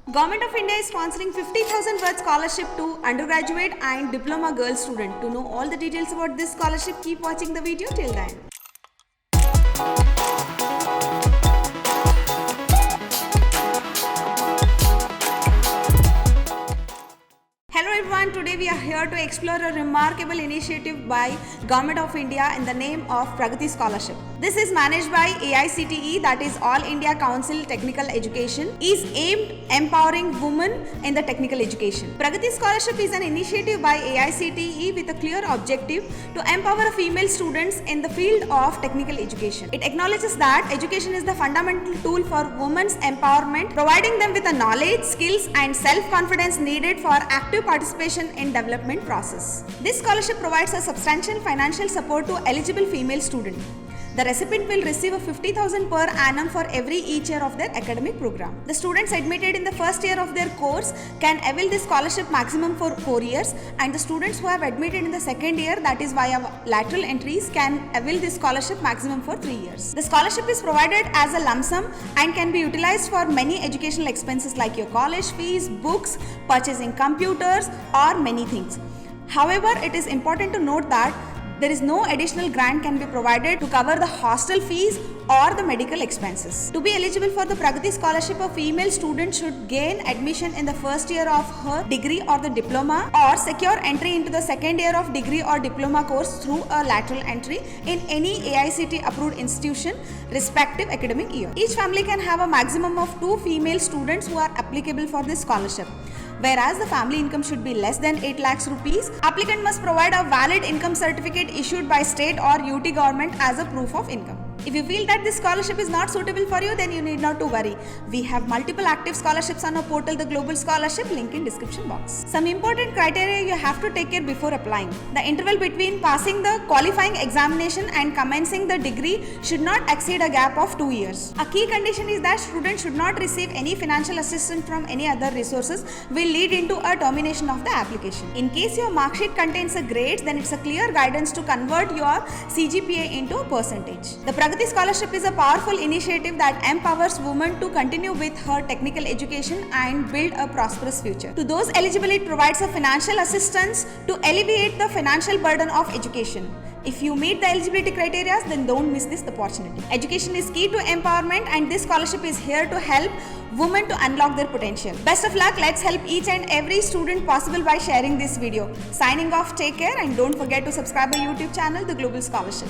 Government of India is sponsoring 50,000 worth scholarship to undergraduate and diploma girl student. To know all the details about this scholarship, keep watching the video till the end. Hello everyone, today we are here to explore a remarkable initiative by Government of India in the name of Pragati Scholarship. This is managed by AICTE, that is All India Council Technical Education, is aimed empowering women in the technical education. Pragati Scholarship is an initiative by AICTE with a clear objective to empower female students in the field of technical education. It acknowledges that education is the fundamental tool for women's empowerment, providing them with the knowledge, skills and self-confidence needed for active participation in development process. This scholarship provides a substantial financial support to eligible female students. The recipient will receive a 50,000 per annum for each year of their academic program. The students admitted in the first year of their course can avail this scholarship maximum for 4 years, and the students who have admitted in the second year, that is via lateral entries, can avail this scholarship maximum for 3 years. The scholarship is provided as a lump sum and can be utilized for many educational expenses like your college fees, books, purchasing computers or many things. However, it is important to note that there is no additional grant can be provided to cover the hostel fees or the medical expenses. To be eligible for the Pragati Scholarship, a female student should gain admission in the first year of her degree or the diploma, or secure entry into the second year of degree or diploma course through a lateral entry in any AICTE approved institution respective academic year. Each family can have a maximum of 2 female students who are applicable for this scholarship. Whereas the family income should be less than 8 lakhs rupees, applicant must provide a valid income certificate issued by state or UT government as a proof of income. If you feel that this scholarship is not suitable for you, then you need not to worry. We have multiple active scholarships on our portal, the Global Scholarship, link in description box. Some important criteria you have to take care before applying. The interval between passing the qualifying examination and commencing the degree should not exceed a gap of 2 years. A key condition is that students should not receive any financial assistance from any other resources will lead into a termination of the application. In case your mark sheet contains a grades, then it's a clear guidance to convert your CGPA into a percentage. The Pragati Scholarship is a powerful initiative that empowers women to continue with her technical education and build a prosperous future. To those eligible, it provides a financial assistance to alleviate the financial burden of education. If you meet the eligibility criteria, then don't miss this opportunity. Education is key to empowerment, and this scholarship is here to help women to unlock their potential. Best of luck. Let's help each and every student possible by sharing this video. Signing off, take care, and don't forget to subscribe our YouTube channel, The Global Scholarship.